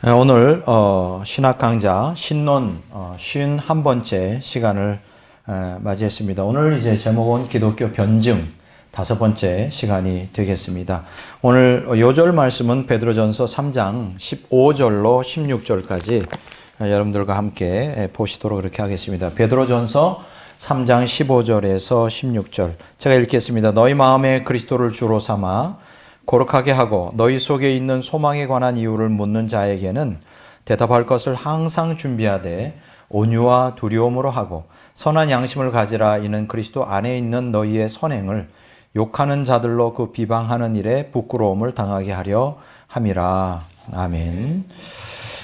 오늘 신학 강좌 신론 51번째 시간을 맞이했습니다. 오늘 이제 제목은 기독교 변증 5번째 시간이 되겠습니다. 오늘 요절 말씀은 베드로전서 3장 15절로 16절까지 여러분들과 함께 보시도록 그렇게 하겠습니다. 베드로전서 3장 15절에서 16절 제가 읽겠습니다. 너희 마음에 그리스도를 주로 삼아 거룩하게 하고 너희 속에 있는 소망에 관한 이유를 묻는 자에게는 대답할 것을 항상 준비하되 온유와 두려움으로 하고 선한 양심을 가지라. 이는 그리스도 안에 있는 너희의 선행을 욕하는 자들로 그 비방하는 일에 부끄러움을 당하게 하려 함이라. 아멘.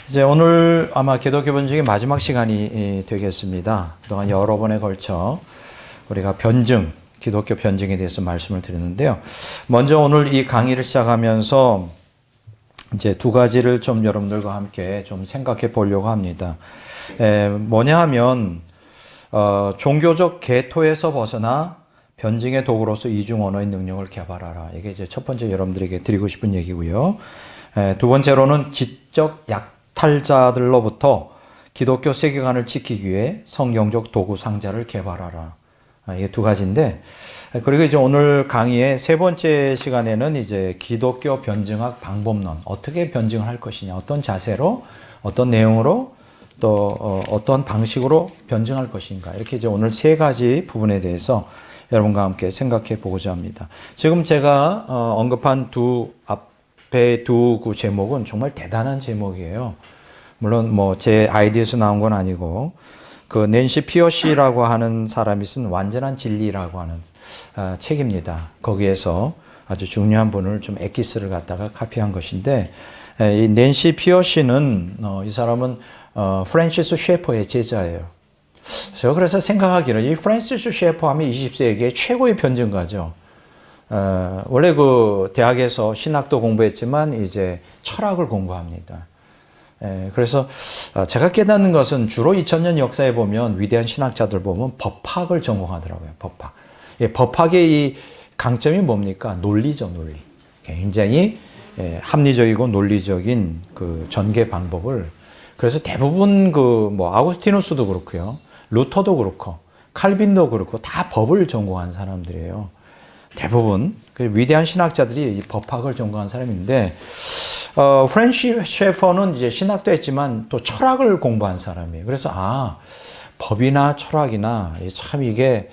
이제 오늘 아마 기독교 변증의 마지막 시간이 되겠습니다. 그동안 여러 번에 걸쳐 우리가 변증, 기독교 변증에 대해서 말씀을 드렸는데요. 먼저 오늘 이 강의를 시작하면서 이제 두 가지를 좀 여러분들과 함께 좀 생각해 보려고 합니다. 뭐냐 하면 종교적 계토에서 벗어나 변증의 도구로서 이중 언어의 능력을 개발하라. 이게 이제 첫 번째 여러분들에게 드리고 싶은 얘기고요. 두 번째로는 지적 약탈자들로부터 기독교 세계관을 지키기 위해 성경적 도구 상자를 개발하라. 이게 두 가지인데, 그리고 이제 오늘 강의의 세 번째 시간에는 이제 기독교 변증학 방법론, 어떻게 변증을 할 것이냐, 어떤 자세로, 어떤 내용으로, 또 어떤 방식으로 변증할 것인가, 이렇게 이제 오늘 세 가지 부분에 대해서 여러분과 함께 생각해 보고자 합니다. 지금 제가 언급한 앞에 두 제목은 정말 대단한 제목이에요. 물론 뭐 제 아이디에서 나온 건 아니고, 그 낸시 피어시라고 하는 사람이 쓴 완전한 진리라고 하는 책입니다. 거기에서 아주 중요한 분을 좀 엑기스를 갖다가 카피한 것인데, 이 낸시 피어시는 이 사람은 프랜시스 셰퍼의 제자예요. 그래서 생각하기를 이 프랜시스 셰퍼 하면 20세기의 최고의 변증가죠. 원래 그 대학에서 신학도 공부했지만 이제 철학을 공부합니다. 그래서 제가 깨닫는 것은 주로 2000년 역사에 보면 위대한 신학자들 보면 법학을 전공하더라고요. 법학. 법학의 이 강점이 뭡니까? 논리죠, 논리. 굉장히 합리적이고 논리적인 그 전개 방법을. 그래서 대부분 그 뭐 아우구스티누스도 그렇고요, 루터도 그렇고, 칼빈도 그렇고 다 법을 전공한 사람들이에요. 대부분 그 위대한 신학자들이 이 법학을 전공한 사람인데. 프랜시스 셰퍼는 이제 신학도 했지만 또 철학을 공부한 사람이에요. 그래서 법이나 철학이나 참 이게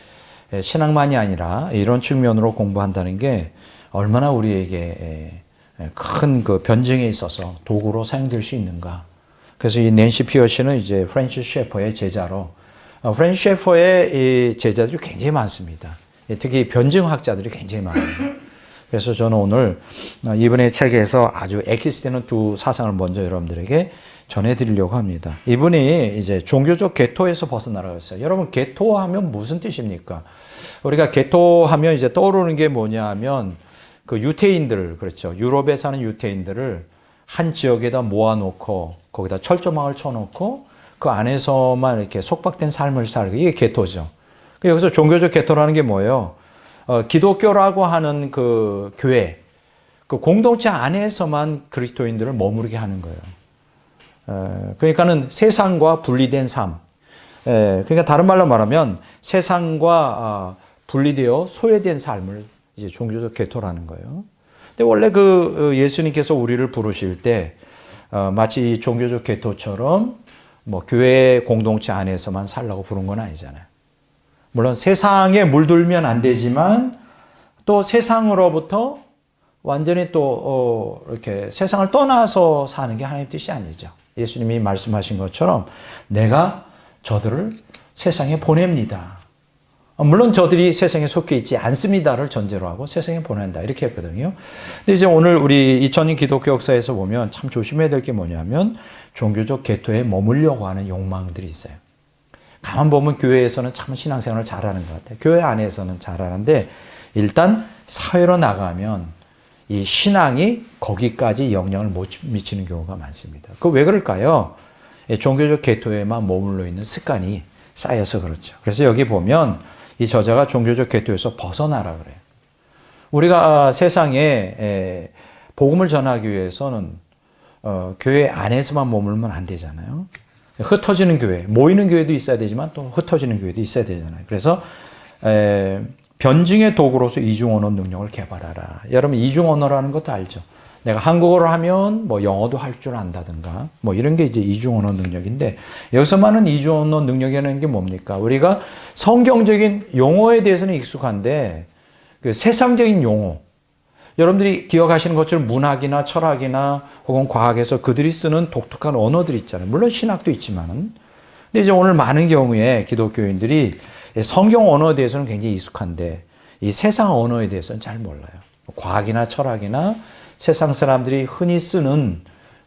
신학만이 아니라 이런 측면으로 공부한다는 게 얼마나 우리에게 큰 그 변증에 있어서 도구로 사용될 수 있는가. 그래서 이 낸시 피어시는 이제 프랜시스 셰퍼의 제자로, 프랜시스 셰퍼의 이 제자들이 굉장히 많습니다. 특히 변증학자들이 굉장히 많아요. 그래서 저는 오늘 이분의 책에서 아주 엑기스되는 두 사상을 먼저 여러분들에게 전해드리려고 합니다. 이분이 이제 종교적 계토에서 벗어나라고 했어요. 여러분, 계토하면 무슨 뜻입니까? 우리가 계토하면 이제 떠오르는 게 뭐냐 하면 그 유태인들, 그렇죠. 유럽에 사는 유태인들을 한 지역에다 모아놓고 거기다 철조망을 쳐놓고 그 안에서만 이렇게 속박된 삶을 살고, 이게 계토죠. 여기서 종교적 계토라는 게 뭐예요? 기독교라고 하는 그 교회, 그 공동체 안에서만 그리스도인들을 머무르게 하는 거예요. 그러니까는 세상과 분리된 삶. 그러니까 다른 말로 말하면 세상과 분리되어 소외된 삶을 이제 종교적 계토라는 거예요. 근데 원래 그 예수님께서 우리를 부르실 때 마치 이 종교적 계토처럼 뭐 교회 공동체 안에서만 살라고 부른 건 아니잖아요. 물론 세상에 물들면 안 되지만 또 세상으로부터 완전히 또 이렇게 세상을 떠나서 사는 게 하나님의 뜻이 아니죠. 예수님이 말씀하신 것처럼 내가 저들을 세상에 보냅니다. 물론 저들이 세상에 속해 있지 않습니다를 전제로 하고 세상에 보낸다, 이렇게 했거든요. 근데 이제 오늘 우리 2000년 기독교 역사에서 보면 참 조심해야 될 게 뭐냐면 종교적 계토에 머물려고 하는 욕망들이 있어요. 가만 보면 교회에서는 참 신앙생활을 잘하는 것 같아요. 교회 안에서는 잘하는데 일단 사회로 나가면 이 신앙이 거기까지 영향을 못 미치는 경우가 많습니다. 그 왜 그럴까요? 종교적 계토에만 머물러 있는 습관이 쌓여서 그렇죠. 그래서 여기 보면 이 저자가 종교적 계토에서 벗어나라 그래요. 우리가 세상에 복음을 전하기 위해서는 교회 안에서만 머물면 안 되잖아요. 흩어지는 교회, 모이는 교회도 있어야 되지만 또 흩어지는 교회도 있어야 되잖아요. 그래서 변증의 도구로서 이중 언어 능력을 개발하라. 여러분 이중 언어라는 것도 알죠. 내가 한국어를 하면 뭐 영어도 할 줄 안다든가 뭐 이런 게 이제 이중 언어 능력인데, 여기서 말하는 이중 언어 능력이라는 게 뭡니까? 우리가 성경적인 용어에 대해서는 익숙한데 그 세상적인 용어, 여러분들이 기억하시는 것처럼 문학이나 철학이나 혹은 과학에서 그들이 쓰는 독특한 언어들이 있잖아요. 물론 신학도 있지만은. 근데 이제 오늘 많은 경우에 기독교인들이 성경 언어에 대해서는 굉장히 익숙한데 이 세상 언어에 대해서는 잘 몰라요. 과학이나 철학이나 세상 사람들이 흔히 쓰는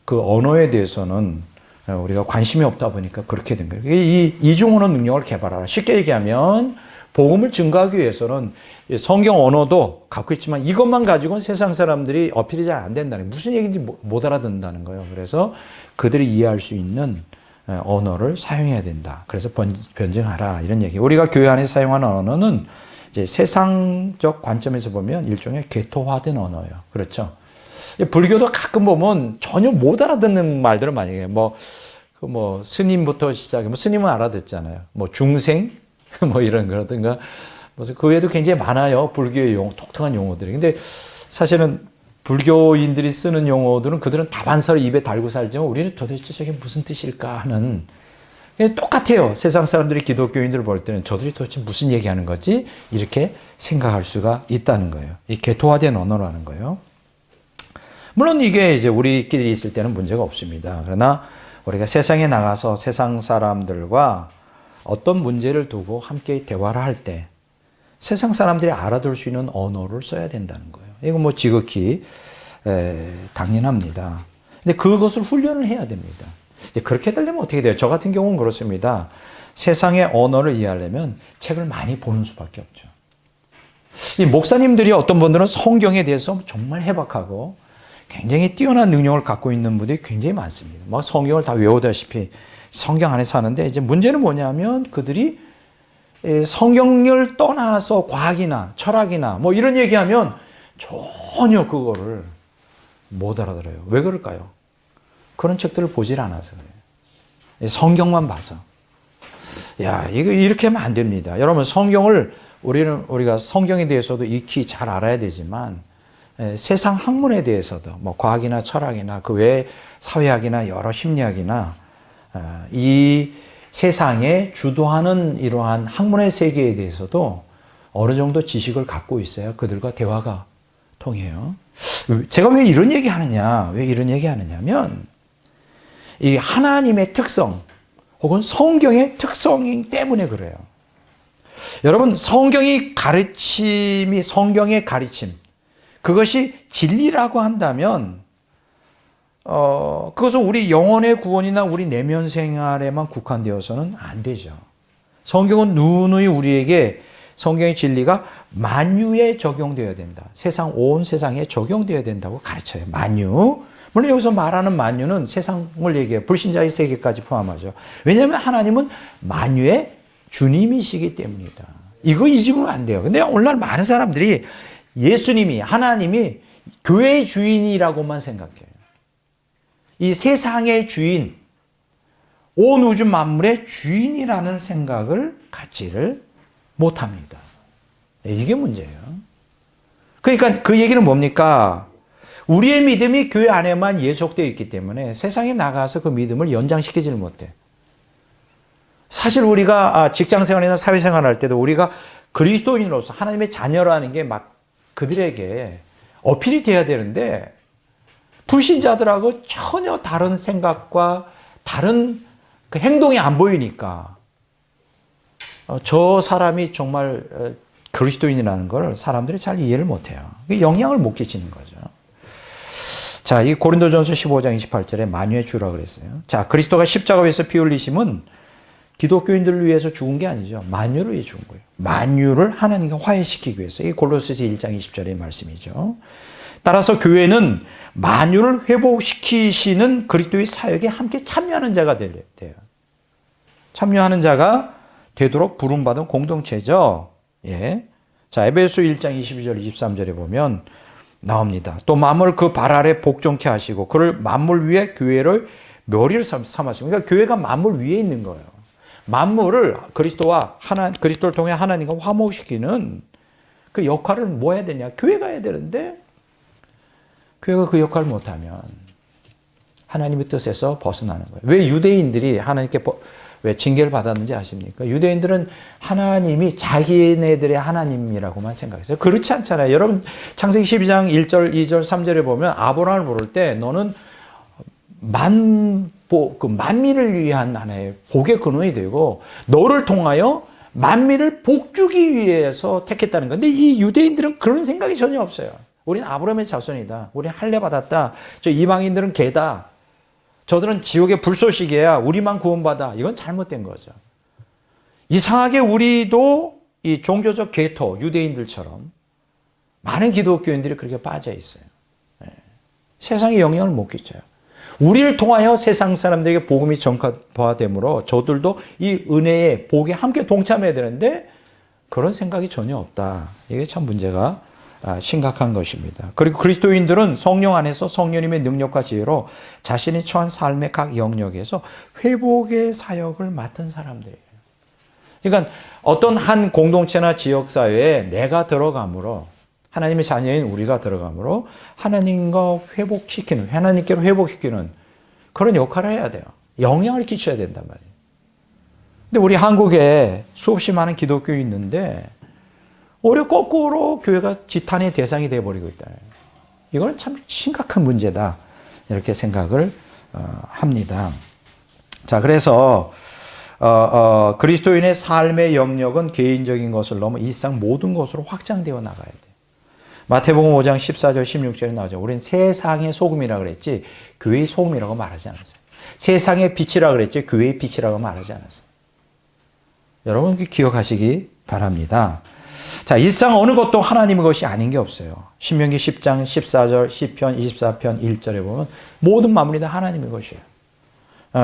그 언어에 대해서는 우리가 관심이 없다 보니까 그렇게 된 거예요. 이 이중 언어 능력을 개발하라. 쉽게 얘기하면 복음을 증거하기 위해서는 성경 언어도 갖고 있지만 이것만 가지고는 세상 사람들이 어필이 잘 안 된다는 거예요. 무슨 얘기인지 못 알아듣는다는 거예요. 그래서 그들이 이해할 수 있는 언어를 사용해야 된다. 그래서 변증하라 이런 얘기. 우리가 교회 안에서 사용하는 언어는 이제 세상적 관점에서 보면 일종의 개토화된 언어예요. 그렇죠? 불교도 가끔 보면 전혀 못 알아듣는 말들을 많이 해요. 뭐 스님부터 시작해. 뭐 스님은 알아듣잖아요. 뭐 중생 뭐 이런 거라든가. 그 외에도 굉장히 많아요. 불교의 독특한 용어들이. 근데 사실은 불교인들이 쓰는 용어들은 그들은 다반사로 입에 달고 살지만 우리는 도대체 저게 무슨 뜻일까 하는, 똑같아요. 세상 사람들이 기독교인들을 볼 때는 저들이 도대체 무슨 얘기하는 거지? 이렇게 생각할 수가 있다는 거예요. 이 개토화된 언어라는 거예요. 물론 이게 이제 우리끼리 있을 때는 문제가 없습니다. 그러나 우리가 세상에 나가서 세상 사람들과 어떤 문제를 두고 함께 대화를 할 때 세상 사람들이 알아들 수 있는 언어를 써야 된다는 거예요. 이거 뭐 지극히 당연합니다. 근데 그것을 훈련을 해야 됩니다. 이제 그렇게 되려면 어떻게 돼요? 저 같은 경우는 그렇습니다. 세상의 언어를 이해하려면 책을 많이 보는 수밖에 없죠. 이 목사님들이 어떤 분들은 성경에 대해서 정말 해박하고 굉장히 뛰어난 능력을 갖고 있는 분들이 굉장히 많습니다. 막 성경을 다 외우다시피 성경 안에 사는데, 이제 문제는 뭐냐면 그들이 성경을 떠나서 과학이나 철학이나 뭐 이런 얘기하면 전혀 그거를 못 알아들어요. 왜 그럴까요? 그런 책들을 보질 않아서 그래요. 성경만 봐서. 야, 이거 이렇게 하면 안 됩니다. 여러분, 성경을 우리가 성경에 대해서도 익히 잘 알아야 되지만 세상 학문에 대해서도 뭐 과학이나 철학이나 그 외에 사회학이나 여러 심리학이나 이 세상에 주도하는 이러한 학문의 세계에 대해서도 어느 정도 지식을 갖고 있어야 그들과 대화가 통해요. 제가 왜 이런 얘기 하느냐면 이 하나님의 특성 혹은 성경의 특성 때문에 그래요. 여러분, 성경의 가르침, 그것이 진리라고 한다면 그것은 우리 영혼의 구원이나 우리 내면 생활에만 국한되어서는 안 되죠. 성경은 누누이 우리에게 성경의 진리가 만유에 적용되어야 된다. 온 세상에 적용되어야 된다고 가르쳐요. 만유. 물론 여기서 말하는 만유는 세상을 얘기해요. 불신자의 세계까지 포함하죠. 왜냐하면 하나님은 만유의 주님이시기 때문이다. 이거 잊으면 안 돼요. 근데 오늘날 많은 사람들이 예수님이, 하나님이 교회의 주인이라고만 생각해요. 이 세상의 주인, 온 우주 만물의 주인이라는 생각을 갖지를 못합니다. 이게 문제예요. 그러니까 그 얘기는 뭡니까? 우리의 믿음이 교회 안에만 예속되어 있기 때문에 세상에 나가서 그 믿음을 연장시키지를 못해. 사실 우리가 직장생활이나 사회생활 할 때도 우리가 그리스도인으로서 하나님의 자녀라는 게 막 그들에게 어필이 돼야 되는데 불신자들하고 전혀 다른 생각과 다른 그 행동이 안 보이니까 저 사람이 정말 그리스도인이라는 걸 사람들이 잘 이해를 못해요. 영향을 못 끼치는 거죠. 자, 이 고린도전서 15장 28절에 만유의 주라고 그랬어요. 자, 그리스도가 십자가 위에서 피 흘리심은 기독교인들을 위해서 죽은 게 아니죠. 만유를 위해 죽은 거예요. 만유를 하나님과 화해시키기 위해서. 이 골로새서 1장 20절의 말씀이죠. 따라서 교회는 만유를 회복시키시는 그리스도의 사역에 함께 참여하는 자가 돼야 돼요. 참여하는 자가 되도록 부름받은 공동체죠. 예. 자, 에베소 1장 22절 23절에 보면 나옵니다. 또 만물 그 발 아래 복종케 하시고 그를 만물 위에 교회를 묘리를 삼았습니다. 그러니까 교회가 만물 위에 있는 거예요. 만물을 그리스도를 통해 하나님과 화목시키는 그 역할을 뭐 해야 되냐? 교회가 해야 되는데 교회가 그 역할을 못하면 하나님의 뜻에서 벗어나는 거예요. 왜 유대인들이 하나님께 왜 징계를 받았는지 아십니까? 유대인들은 하나님이 자기네들의 하나님이라고만 생각했어요. 그렇지 않잖아요. 여러분 창세기 12장 1절, 2절, 3절에 보면 아브라함을 부를 때 너는 만민을 위한 하나의 복의 근원이 되고 너를 통하여 만민을 복주기 위해서 택했다는 건데 이 유대인들은 그런 생각이 전혀 없어요. 우리는 아브라함의 자손이다. 우리는 할례 받았다. 저 이방인들은 개다. 저들은 지옥의 불쏘시개야. 우리만 구원받아. 이건 잘못된 거죠. 이상하게 우리도 이 종교적 계토 유대인들처럼 많은 기독교인들이 그렇게 빠져 있어요. 세상의 영향을 못 끼쳐요. 우리를 통하여 세상 사람들에게 복음이 전파되므로 저들도 이 은혜의 복에 함께 동참해야 되는데 그런 생각이 전혀 없다. 이게 참 문제가 심각한 것입니다. 그리고 그리스도인들은 성령 안에서 성령님의 능력과 지혜로 자신이 처한 삶의 각 영역에서 회복의 사역을 맡은 사람들이에요. 그러니까 어떤 한 공동체나 지역사회에 내가 들어감으로 하나님의 자녀인 우리가 들어감으로 하나님과 회복시키는, 하나님께로 회복시키는 그런 역할을 해야 돼요. 영향을 끼쳐야 된단 말이에요. 근데 우리 한국에 수없이 많은 기독교인이 있는데 오히려 거꾸로 교회가 지탄의 대상이 되어버리고 있다. 이거는 참 심각한 문제다. 이렇게 생각을 합니다. 자, 그래서 그리스도인의 삶의 영역은 개인적인 것을 넘어 일상 모든 것으로 확장되어 나가야 돼요. 마태복음 5장 14절 16절에 나오죠. 우리는 세상의 소금이라고 그랬지 교회의 소금이라고 말하지 않았어요. 세상의 빛이라고 그랬지 교회의 빛이라고 말하지 않았어요. 여러분 기억하시기 바랍니다. 자, 일상 어느 것도 하나님의 것이 아닌 게 없어요. 신명기 10장 14절, 시편 24편 1절에 보면 모든 만물이 다 하나님의 것이에요.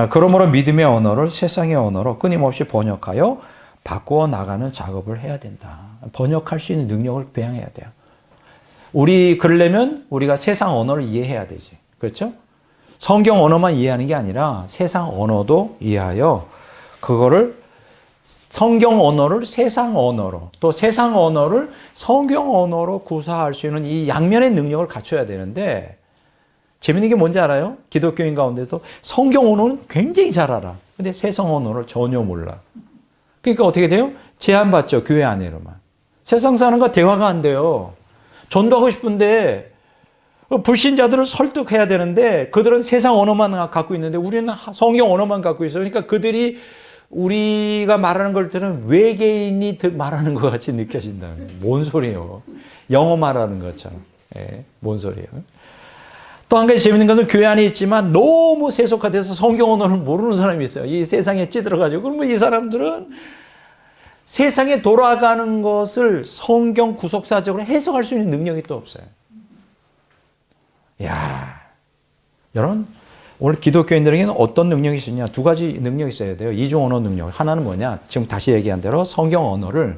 그러므로 믿음의 언어를 세상의 언어로 끊임없이 번역하여 바꾸어 나가는 작업을 해야 된다. 번역할 수 있는 능력을 배양해야 돼요. 그러려면 우리가 세상 언어를 이해해야 되지. 그렇죠? 성경 언어만 이해하는 게 아니라 세상 언어도 이해하여 그거를 성경 언어를 세상 언어로 또 세상 언어를 성경 언어로 구사할 수 있는 이 양면의 능력을 갖춰야 되는데 재밌는 게 뭔지 알아요? 기독교인 가운데도 성경 언어는 굉장히 잘 알아. 근데 세상 언어를 전혀 몰라. 그러니까 어떻게 돼요? 제한받죠. 교회 안에로만. 세상 사람과 대화가 안 돼요. 전도하고 싶은데 불신자들을 설득해야 되는데 그들은 세상 언어만 갖고 있는데 우리는 성경 언어만 갖고 있어요. 그러니까 그들이 우리가 말하는 걸 들으면 외계인이 말하는 것 같이 느껴진다. 뭔 소리예요? 영어 말하는 것처럼. 뭔 소리예요? 또 한 가지 재밌는 것은 교회 안에 있지만 너무 세속화돼서 성경 언어를 모르는 사람이 있어요. 이 세상에 찌들어가지고. 그러면 이 사람들은 세상에 돌아가는 것을 성경 구속사적으로 해석할 수 있는 능력이 또 없어요. 이야, 여러분, 오늘 기독교인들에게는 어떤 능력이 있느냐? 두 가지 능력이 있어야 돼요. 이중 언어 능력. 하나는 뭐냐? 지금 다시 얘기한 대로 성경을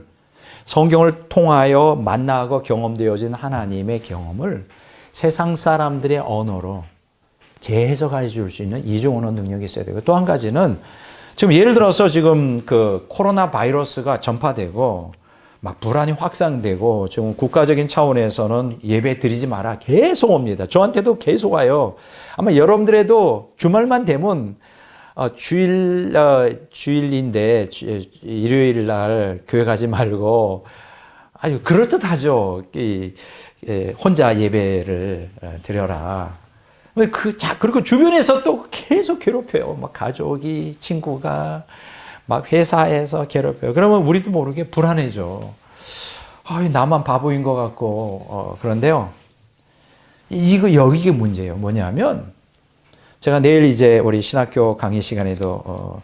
통하여 만나고 경험되어진 하나님의 경험을 세상 사람들의 언어로 재해석해 줄 수 있는 이중 언어 능력이 있어야 되고 또 한 가지는 지금 예를 들어서 지금 그 코로나 바이러스가 전파되고 막 불안이 확산되고 지금 국가적인 차원에서는 예배 드리지 마라 계속 옵니다. 저한테도 계속 와요. 아마 여러분들에도 주말만 되면 주일인데 일요일 날 교회 가지 말고 아주 그럴듯하죠. 혼자 예배를 드려라. 그리고 주변에서 또 계속 괴롭혀요. 막 가족이, 친구가, 막 회사에서 괴롭혀요. 그러면 우리도 모르게 불안해져. 나만 바보인 것 같고, 그런데요. 여기가 문제예요. 뭐냐면, 제가 내일 이제 우리 신학교 강의 시간에도,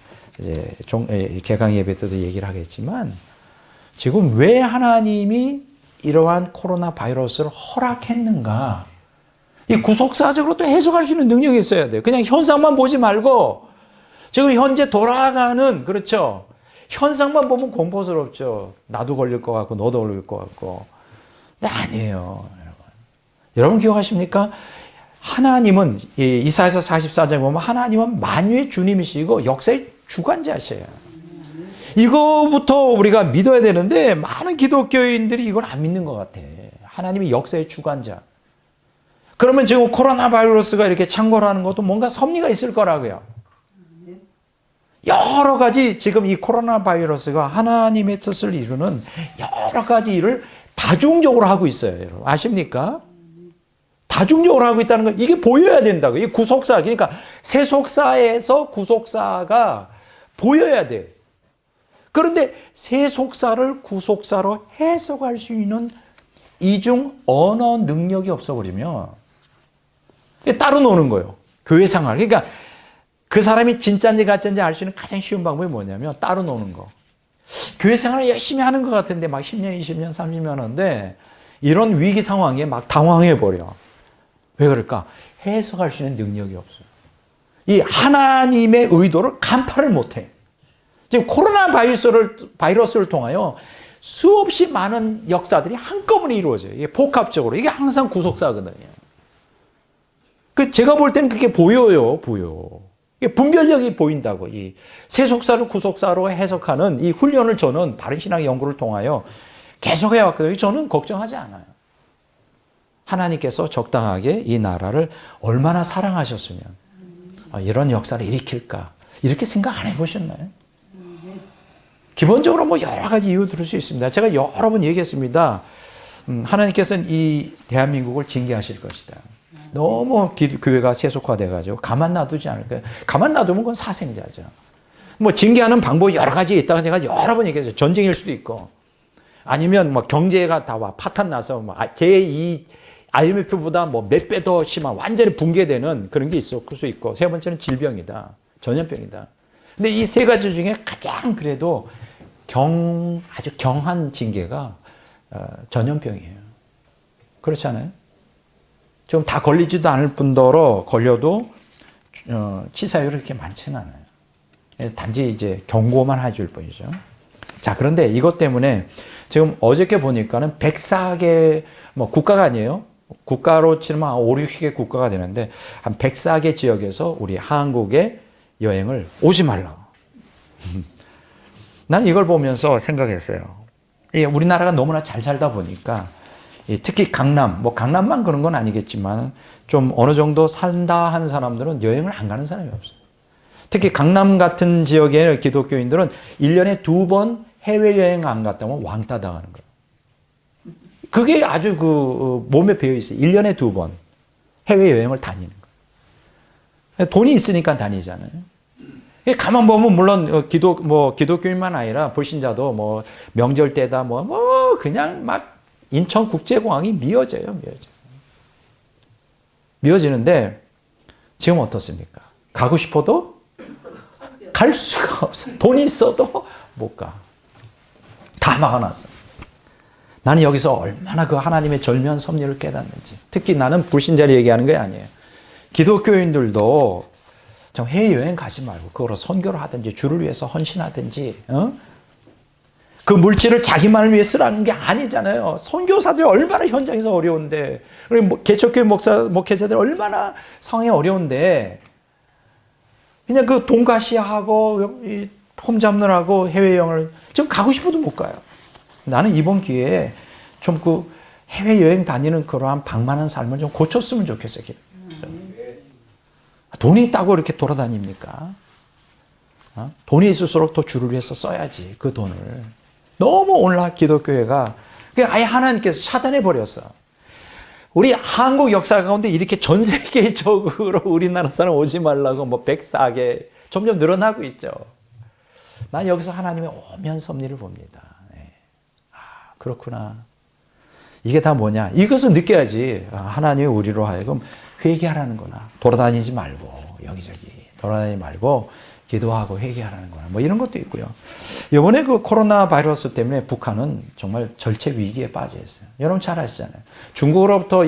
개강 예배 때도 얘기를 하겠지만, 지금 왜 하나님이 이러한 코로나 바이러스를 허락했는가? 이 구속사적으로 또 해석할 수 있는 능력이 있어야 돼요. 그냥 현상만 보지 말고 지금 현재 돌아가는 그렇죠. 현상만 보면 공포스럽죠. 나도 걸릴 것 같고 너도 걸릴 것 같고. 근데 아니에요. 여러분. 여러분 기억하십니까? 하나님은 이사야서 44장에 보면 하나님은 만유의 주님이시고 역사의 주관자시에요. 이거부터 우리가 믿어야 되는데 많은 기독교인들이 이걸 안 믿는 것 같아. 하나님이 역사의 주관자. 그러면 지금 코로나 바이러스가 이렇게 창궐하는 것도 뭔가 섭리가 있을 거라고요. 여러 가지 지금 이 코로나 바이러스가 하나님의 뜻을 이루는 여러 가지 일을 다중적으로 하고 있어요. 여러분 아십니까? 다중적으로 하고 있다는 건 이게 보여야 된다고. 이 구속사, 그러니까 세속사에서 구속사가 보여야 돼. 그런데 세속사를 구속사로 해석할 수 있는 이중 언어 능력이 없어버리면 따로 노는 거예요. 교회 생활. 그러니까 그 사람이 진짜인지 가짜인지 알 수 있는 가장 쉬운 방법이 뭐냐면 따로 노는 거. 교회 생활을 열심히 하는 것 같은데 막 10년, 20년, 30년 하는데 이런 위기 상황에 막 당황해버려. 왜 그럴까? 해석할 수 있는 능력이 없어요. 이 하나님의 의도를 간파를 못해. 지금 코로나 바이러스를 통하여 수없이 많은 역사들이 한꺼번에 이루어져요. 이게 복합적으로. 이게 항상 구속사거든요. 제가 볼 때는 그게 보여요. 이게 분별력이 보인다고. 이 세속사를 구속사로 해석하는 이 훈련을 저는 바른신앙 연구를 통하여 계속 해왔거든요. 저는 걱정하지 않아요. 하나님께서 적당하게 이 나라를 얼마나 사랑하셨으면 이런 역사를 일으킬까. 이렇게 생각 안 해보셨나요? 기본적으로 뭐 여러 가지 이유 들을 수 있습니다. 제가 여러 번 얘기했습니다. 하나님께서는 이 대한민국을 징계하실 것이다. 너무 교회가 세속화돼가지고 가만 놔두지 않을 거예요. 가만 놔두면 그건 사생자죠. 뭐 징계하는 방법이 여러 가지 있다고 제가 여러 번 얘기했어요. 전쟁일 수도 있고, 아니면 뭐 경제가 다 파탄 나서 뭐 제2 IMF보다 뭐 몇 배 더 심한 완전히 붕괴되는 그런 게 있을 수 있고, 세 번째는 질병이다, 전염병이다. 근데 이 세 가지 중에 가장 그래도 아주 경한 징계가 전염병이에요. 그렇지 않아요? 좀 다 걸리지도 않을 뿐더러 걸려도 치사율이 그렇게 많지는 않아요. 단지 이제 경고만 해줄 뿐이죠. 자, 그런데 이것 때문에 지금 어저께 보니까는 104개 뭐 국가가 아니에요. 국가로 치면 한 5, 60개 국가가 되는데 한 104개 지역에서 우리 한국에 여행을 오지 말라고. 난 이걸 보면서 생각했어요. 우리나라가 너무나 잘 살다 보니까 특히 강남, 뭐 강남만 그런 건 아니겠지만 좀 어느 정도 산다 하는 사람들은 여행을 안 가는 사람이 없어요. 특히 강남 같은 지역의 기독교인들은 1년에 2번 해외여행 안 갔다 오면 왕따 당하는 거예요. 그게 아주 몸에 배어 있어요. 1년에 2번 해외여행을 다니는 거예요. 돈이 있으니까 다니잖아요. 가만 보면 물론 기독교인만 아니라 불신자도 뭐 명절 때다 뭐 그냥 막 인천국제공항이 미어지는데 지금 어떻습니까? 가고 싶어도 갈 수가 없어요. 돈이 있어도 못 가. 다 막아놨어. 나는 여기서 얼마나 그 하나님의 절묘한 섭리를 깨닫는지. 특히 나는 불신자를 얘기하는 게 아니에요. 기독교인들도 좀 해외여행 가지 말고 그거로 선교를 하든지 주를 위해서 헌신하든지 그 물질을 자기만을 위해 쓰라는 게 아니잖아요. 선교사들이 얼마나 현장에서 어려운데, 그리고 개척교회 목회자들이 얼마나 상황이 어려운데 그냥 그 돈가시하고 폼 잡느라고 해외여행을 좀 가고 싶어도 못 가요. 나는 이번 기회에 좀 그 해외여행 다니는 그러한 방만한 삶을 좀 고쳤으면 좋겠어요. 돈이 있다고 이렇게 돌아다닙니까? 돈이 있을수록 더 주를 위해서 써야지, 그 돈을. 너무 오늘날 기독교회가 아예 하나님께서 차단해 버렸어. 우리 한국 역사 가운데 이렇게 전 세계적으로 우리나라 사람 오지 말라고 뭐 104개 점점 늘어나고 있죠. 난 여기서 하나님의 오묘한 섭리를 봅니다. 그렇구나. 이게 다 뭐냐? 이것을 느껴야지. 하나님이 우리로 하여금 회개하라는 거나, 돌아다니지 말고 여기저기 돌아다니지 말고 기도하고 회개하라는 거나 뭐 이런 것도 있고요. 이번에 그 코로나 바이러스 때문에 북한은 정말 절체 위기에 빠져 있어요. 여러분 잘 아시잖아요. 중국으로부터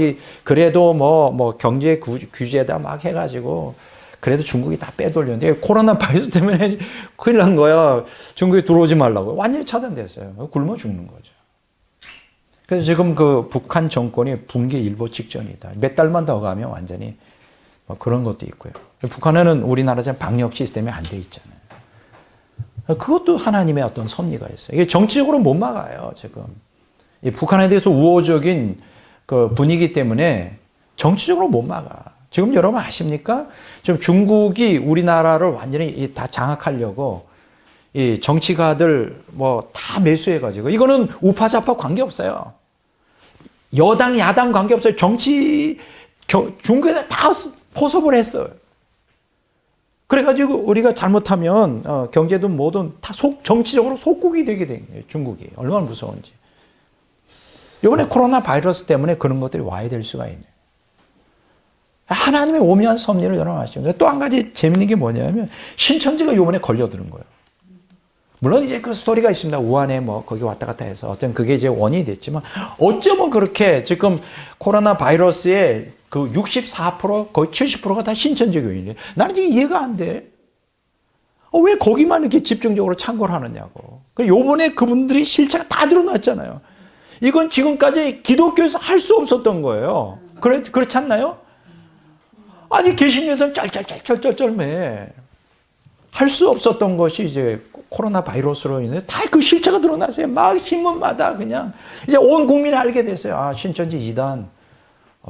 그래도 뭐 경제 규제다 막 해가지고 그래도 중국이 다 빼돌렸는데 코로나 바이러스 때문에 큰일 난 거야. 중국에 들어오지 말라고. 완전히 차단됐어요. 굶어 죽는 거죠. 그래서 지금 그 북한 정권이 붕괴 일보 직전이다. 몇 달만 더 가면 완전히 뭐 그런 것도 있고요. 북한에는 우리나라처럼 방역 시스템이 안 돼 있잖아요. 그것도 하나님의 어떤 섭리가 있어요. 이게 정치적으로 못 막아요, 지금. 이 북한에 대해서 우호적인 그 분위기 때문에 정치적으로 못 막아. 지금 여러분 아십니까? 지금 중국이 우리나라를 완전히 다 장악하려고 이 정치가들 뭐 다 매수해가지고, 이거는 우파 좌파 관계없어요. 여당 야당 관계없어요. 중국에다 다 포섭을 했어요. 그래가지고 우리가 잘못하면 경제도 뭐든 다 정치적으로 속국이 되게 된 거예요. 중국이 얼마나 무서운지. 이번에 코로나 바이러스 때문에 그런 것들이 와야 될 수가 있네요. 하나님의 오묘한 섭리를 여러분 아십니까? 또 한 가지 재밌는 게 뭐냐면 신천지가 이번에 걸려드는 거예요. 물론 이제 그 스토리가 있습니다. 우한에 뭐 거기 왔다 갔다 해서 어떤 그게 이제 원인이 됐지만, 어쩌면 그렇게 지금 코로나 바이러스의 그 64% 거의 70%가 다 신천지 교인이에요. 나는 지금 이해가 안 돼. 왜 거기만 이렇게 집중적으로 참고를 하느냐고. 요번에 그분들이 실체가 다 드러났잖아요. 이건 지금까지 기독교에서 할 수 없었던 거예요. 그렇지 않나요? 아니, 개신교에서는 짤짤짤짤짤매 할 수 없었던 것이 이제 코로나 바이러스로 인해 다 그 실체가 드러났어요. 막 신문마다 그냥 이제 온 국민이 알게 됐어요. 아, 신천지 이단,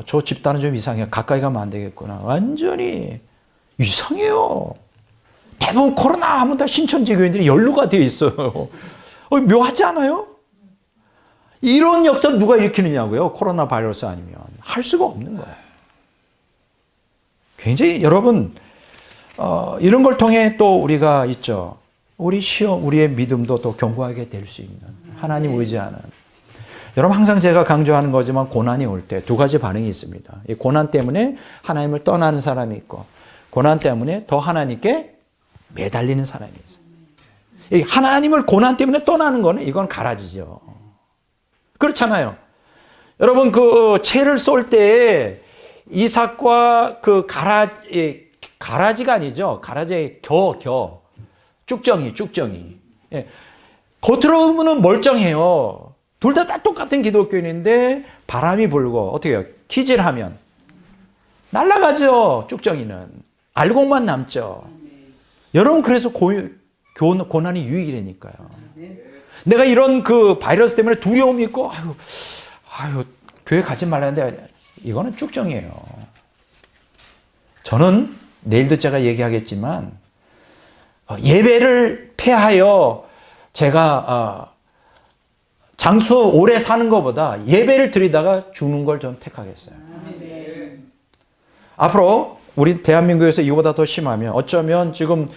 저 집단은 좀 이상해요. 가까이 가면 안 되겠구나. 완전히 이상해요. 대부분 코로나 하면 다 신천지 교인들이 연루가 되어 있어요. 묘하지 않아요? 이런 역사를 누가 일으키느냐고요. 코로나 바이러스 아니면 할 수가 없는 거예요. 굉장히 여러분, 이런 걸 통해 또 우리가 있죠. 우리의 믿음도 또 견고하게 될 수 있는, 하나님 의지하는. 여러분, 항상 제가 강조하는 거지만 고난이 올 때 두 가지 반응이 있습니다. 이 고난 때문에 하나님을 떠나는 사람이 있고, 고난 때문에 더 하나님께 매달리는 사람이 있어요. 이 하나님을 고난 때문에 떠나는 거는 이건 가라지죠. 그렇잖아요. 여러분, 그 채를 쏠 때 이삭과 그 가라지가 아니죠. 가라지의 쭉정이. 예. 겉으로 보면 멀쩡해요. 둘 다 똑같은 기독교인인데 바람이 불고 어떻게 해요? 키질하면 날아가죠. 쭉정이는. 알곡만 남죠. 여러분, 그래서 고난이 유익이라니까요. 내가 이런 그 바이러스 때문에 두려움이 있고, 아유, 교회 가지 말라는데 이거는 쭉정이에요. 저는 내일도 제가 얘기하겠지만, 예배를 폐하여 제가 장수 오래 사는 것보다 예배를 드리다가 죽는 걸 전 택하겠어요. 앞으로 우리 대한민국에서 이거보다 더 심하면 어쩌면 지금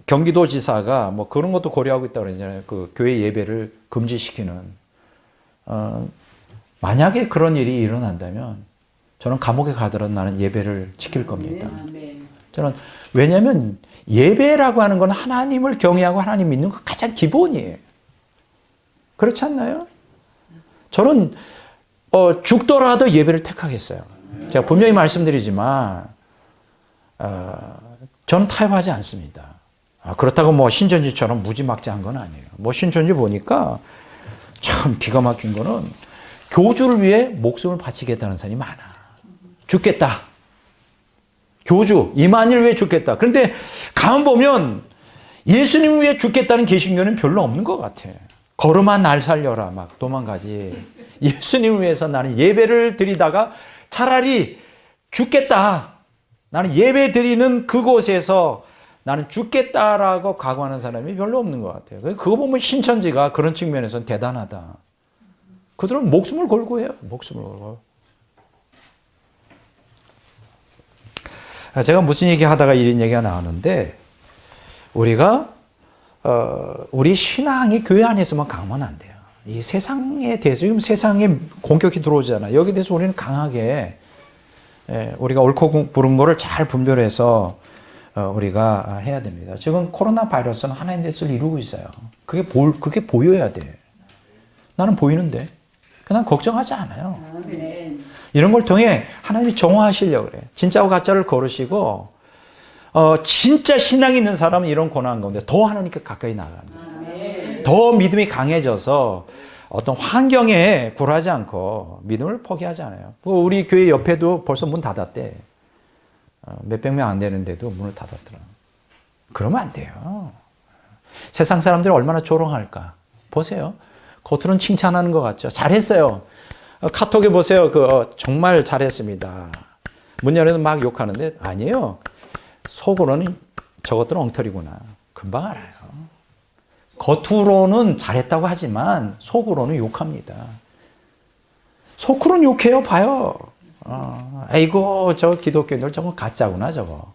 경기도지사가 뭐 그런 것도 고려하고 있다고 그러잖아요. 그 교회 예배를 금지시키는. 만약에 그런 일이 일어난다면 저는 감옥에 가더라도 나는 예배를 지킬 겁니다. 저는, 왜냐하면 예배라고 하는 건 하나님을 경외하고 하나님 믿는 것 가장 기본이에요. 그렇지 않나요? 저는 죽더라도 예배를 택하겠어요. 제가 분명히 말씀드리지만 저는 타협하지 않습니다. 그렇다고 뭐 신천지처럼 무지막지한 건 아니에요. 뭐 신천지 보니까 참 기가 막힌 거는 교주를 위해 목숨을 바치겠다는 사람이 많아. 죽겠다. 교주, 이만희를 위해 죽겠다. 그런데 가만 보면 예수님을 위해 죽겠다는 개신교는 별로 없는 것 같아. 걸음아 날 살려라 막 도망가지. 예수님을 위해서 나는 예배를 드리다가 차라리 죽겠다. 나는 예배 드리는 그곳에서 나는 죽겠다라고 각오하는 사람이 별로 없는 것 같아요. 그거 보면 신천지가 그런 측면에서는 대단하다. 그들은 목숨을 걸고 해요. 목숨을 걸고. 제가 무슨 얘기 하다가 이런 얘기가 나오는데, 우리가 우리 신앙이 교회 안에서만 강하면 안 돼요. 이 세상에 대해서, 지금 세상에 공격이 들어오잖아요. 여기에 대해서 우리는 강하게, 우리가 옳고 그른 거를 잘 분별해서 우리가 해야 됩니다. 지금 코로나 바이러스는 하나님의 뜻을 이루고 있어요. 그게 보여야 돼. 나는 보이는데. 그냥 걱정하지 않아요. 이런 걸 통해 하나님이 정화하시려고 그래요. 진짜와 가짜를 거르시고, 진짜 신앙이 있는 사람은 이런 고난 가운데 더 하나님께 가까이 나갑니다. 더 믿음이 강해져서 어떤 환경에 굴하지 않고 믿음을 포기하지 않아요. 우리 교회 옆에도 벌써 문 닫았대. 몇백 명 안 되는데도 문을 닫았더라. 그러면 안 돼요. 세상 사람들이 얼마나 조롱할까. 보세요. 겉으로는 칭찬하는 것 같죠. 잘했어요. 카톡에 보세요. 정말 잘했습니다. 문 열어도 막 욕하는데 아니에요. 속으로는 저것들은 엉터리구나. 금방 알아요. 겉으로는 잘했다고 하지만 속으로는 욕합니다. 속으로는 욕해요. 봐요. 아이고 저 기독교인들 저거 가짜구나 저거.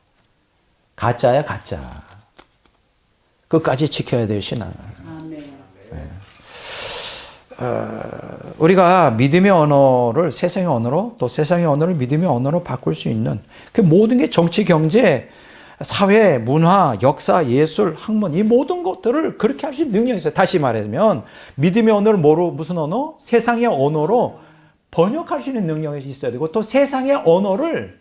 가짜야 가짜. 끝까지 지켜야 돼요 신앙을. 네. 우리가 믿음의 언어를 세상의 언어로 또 세상의 언어를 믿음의 언어로 바꿀 수 있는 그 모든 게 정치, 경제, 사회, 문화, 역사, 예술, 학문 이 모든 것들을 그렇게 할 수 있는 능력이 있어요. 다시 말하면 믿음의 언어를 무슨 언어? 세상의 언어로 번역할 수 있는 능력이 있어야 되고 또 세상의 언어를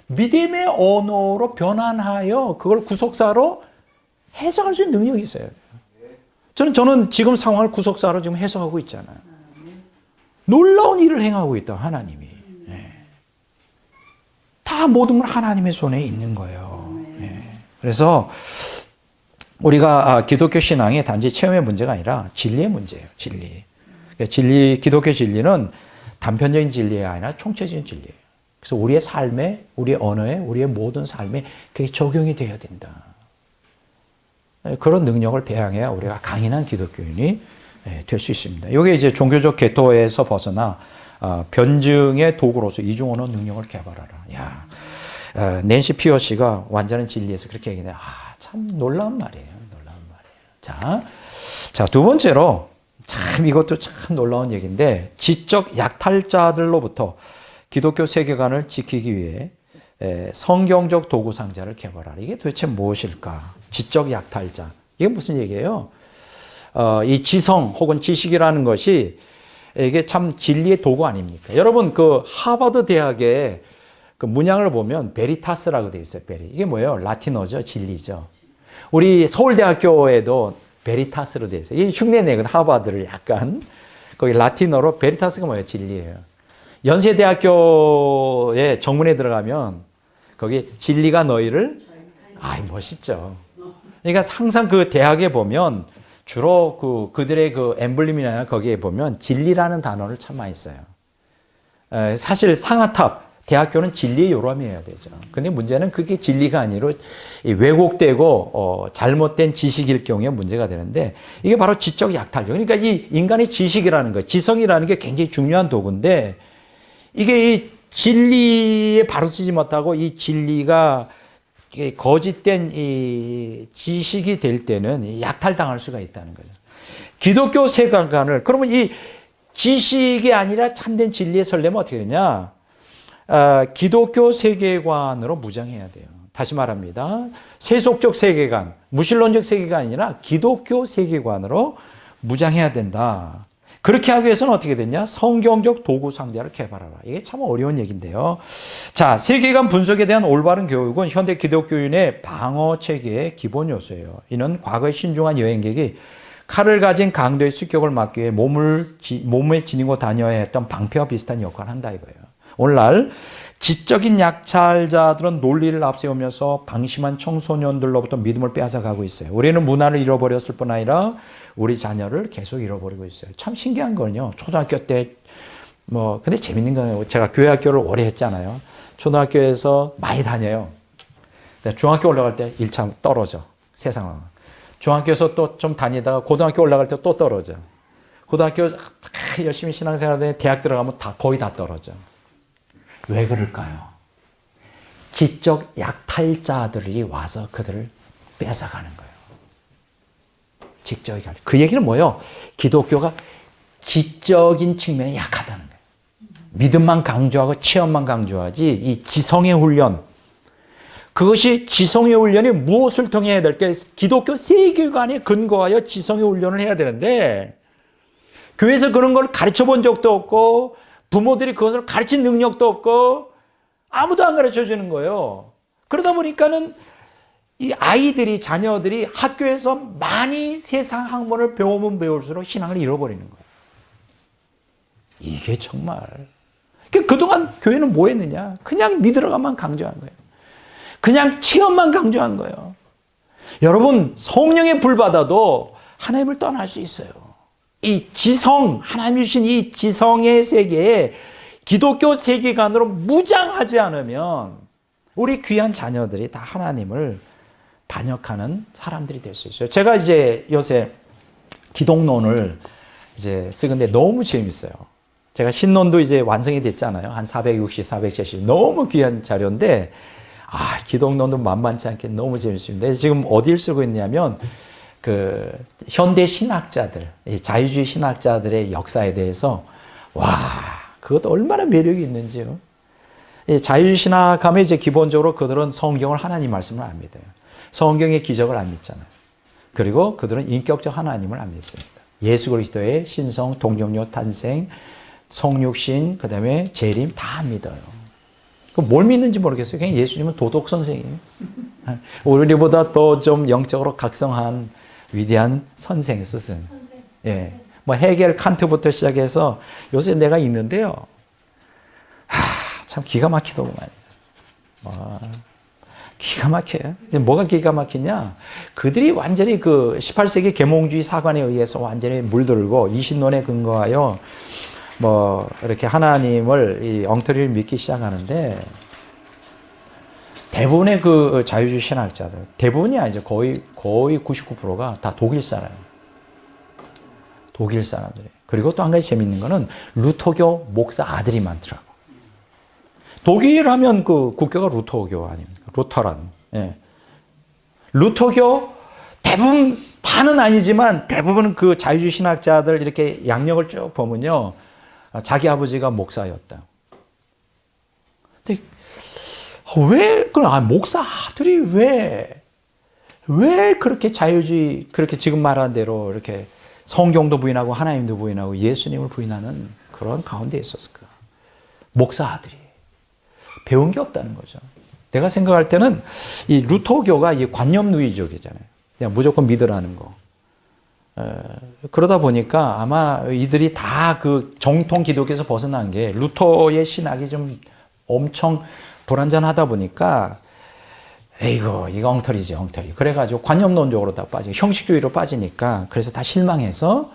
믿음의 언어로 변환하여 그걸 구속사로 해석할 수 있는 능력이 있어요. 저는 지금 상황을 구속사로 지금 해석하고 있잖아요. 놀라운 일을 행하고 있다 하나님이. 다 모든 건 하나님의 손에 있는 거예요. 그래서 우리가 기독교 신앙이 단지 체험의 문제가 아니라 진리의 문제예요. 진리. 기독교 진리는 단편적인 진리가 아니라 총체적인 진리예요. 그래서 우리의 삶에, 우리의 언어에, 우리의 모든 삶에 그게 적용이 되어야 된다. 그런 능력을 배양해야 우리가 강인한 기독교인이 될 수 있습니다. 이게 이제 종교적 궤도에서 벗어나 변증의 도구로서 이중언어 능력을 개발하라. 낸시 피어시가 완전한 진리에서 그렇게 얘기해요. 참 놀라운 말이에요. 자, 두 번째로 참 이것도 참 놀라운 얘기인데 지적 약탈자들로부터 기독교 세계관을 지키기 위해 성경적 도구 상자를 개발하라. 이게 도대체 무엇일까? 지적 약탈자. 이게 무슨 얘기예요? 이 지성 혹은 지식이라는 것이 이게 참 진리의 도구 아닙니까? 여러분 하버드 대학의 문양을 보면 베리타스라고 되어 있어요. 이게 뭐예요? 라틴어죠. 진리죠. 우리 서울대학교에도 베리타스로 되어 있어요. 이 흉내내거든 하버드를 약간. 거기 라틴어로 베리타스가 뭐예요? 진리예요. 연세대학교의 정문에 들어가면 거기 진리가 너희를 멋있죠. 그러니까 항상 그 대학에 보면 주로 그들의 엠블렘이나 거기에 보면 진리라는 단어를 참 많이 써요. 사실 상아탑 대학교는 진리의 요람이어야 되죠. 근데 문제는 그게 진리가 아니라 왜곡되고 잘못된 지식일 경우에 문제가 되는데 이게 바로 지적 약탈이죠. 그러니까 이 인간의 지식이라는 거, 지성이라는 게 굉장히 중요한 도구인데 이게 이 진리에 바로 쓰지 못하고 이 진리가 거짓된 이 지식이 될 때는 약탈당할 수가 있다는 거죠. 기독교 세계관을 그러면 이 지식이 아니라 참된 진리에 설려면 어떻게 되냐? 기독교 세계관으로 무장해야 돼요. 다시 말합니다. 세속적 세계관, 무신론적 세계관이 아니라 기독교 세계관으로 무장해야 된다. 그렇게 하기 위해서는 어떻게 됐냐? 성경적 도구 상자를 개발하라. 이게 참 어려운 얘기인데요. 자, 세계관 분석에 대한 올바른 교육은 현대 기독교인의 방어 체계의 기본 요소예요. 이는 과거의 신중한 여행객이 칼을 가진 강도의 습격을 막기 위해 몸에 지니고 다녀야 했던 방패와 비슷한 역할을 한다 이거예요. 오늘날 지적인 약탈자들은 논리를 앞세우면서 방심한 청소년들로부터 믿음을 빼앗아가고 있어요. 우리는 문화를 잃어버렸을 뿐 아니라 우리 자녀를 계속 잃어버리고 있어요. 참 신기한 건요. 초등학교 때 근데 재밌는 거예요. 제가 교회 학교를 오래 했잖아요. 초등학교에서 많이 다녀요. 중학교 올라갈 때 1차 떨어져. 세상은. 중학교에서 또 좀 다니다가 고등학교 올라갈 때 또 떨어져. 고등학교 열심히 신앙생활하더니 대학 들어가면 거의 다 떨어져. 왜 그럴까요? 지적 약탈자들이 와서 그들을 뺏어가는 거예요. 지적 약탈. 그 얘기는 뭐예요? 기독교가 지적인 측면에 약하다는 거예요. 믿음만 강조하고 체험만 강조하지 이 지성의 훈련, 그것이 지성의 훈련이 무엇을 통해 해야 될까? 기독교 세계관에 근거하여 지성의 훈련을 해야 되는데 교회에서 그런 걸 가르쳐 본 적도 없고 부모들이 그것을 가르친 능력도 없고 아무도 안 가르쳐 주는 거예요. 그러다 보니까는 이 아이들이, 자녀들이 학교에서 많이 세상 학문을 배우면 배울수록 신앙을 잃어버리는 거예요. 이게 정말. 그동안 교회는 뭐 했느냐? 그냥 믿으러가만 강조한 거예요. 그냥 체험만 강조한 거예요. 여러분, 성령의 불 받아도 하나님을 떠날 수 있어요. 이 지성, 하나님이 주신 이 지성의 세계에 기독교 세계관으로 무장하지 않으면 우리 귀한 자녀들이 다 하나님을 반역하는 사람들이 될 수 있어요. 제가 이제 요새 기독론을 이제 쓰는데 너무 재밌어요. 제가 신론도 이제 완성이 됐잖아요. 한 460, 470. 너무 귀한 자료인데, 기독론도 만만치 않게 너무 재밌습니다. 지금 어디를 쓰고 있냐면, 현대 신학자들, 자유주의 신학자들의 역사에 대해서, 그것도 얼마나 매력이 있는지요. 자유주의 신학하면 이제 기본적으로 그들은 성경을 하나님 말씀을 안 믿어요. 성경의 기적을 안 믿잖아요. 그리고 그들은 인격적 하나님을 안 믿습니다. 예수 그리스도의 신성, 동정녀 탄생, 성육신, 그 다음에 재림 다 안 믿어요. 뭘 믿는지 모르겠어요. 그냥 예수님은 도덕 선생이에요. 우리보다 더 좀 영적으로 각성한 위대한 선생, 스승. 예. 뭐 헤겔, 칸트부터 시작해서 요새 내가 있는데요. 참 기가 막히더구만. 기가 막혀요. 뭐가 기가 막히냐? 그들이 완전히 18세기 계몽주의 사관에 의해서 완전히 물들고 이신론에 근거하여 이렇게 하나님을 이 엉터리를 믿기 시작하는데, 대부분의 자유주의 신학자들, 대부분이 아니죠. 거의 99%가 다 독일 사람이에요. 독일 사람들이. 그리고 또 한 가지 재밌는 거는 루터교 목사 아들이 많더라고. 독일 하면 국교가 루터교 아닙니까? 루터란. 예. 루터교 대부분 다는 아니지만 대부분 자유주의 신학자들 이렇게 양력을 쭉 보면요. 자기 아버지가 목사였다. 근데 목사 아들이 왜 그렇게 자유주의, 그렇게 지금 말한 대로 이렇게 성경도 부인하고 하나님도 부인하고 예수님을 부인하는 그런 가운데 있었을까? 목사 아들이. 배운 게 없다는 거죠. 내가 생각할 때는 이 루터교가 이 관념주의적이잖아요. 그냥 무조건 믿으라는 거. 그러다 보니까 아마 이들이 다 정통 기독교에서 벗어난 게 루터의 신학이 좀 엄청 불완전하다 보니까 이거 엉터리지, 엉터리. 그래가지고 관념론적으로 다 빠지고 형식주의로 빠지니까 그래서 다 실망해서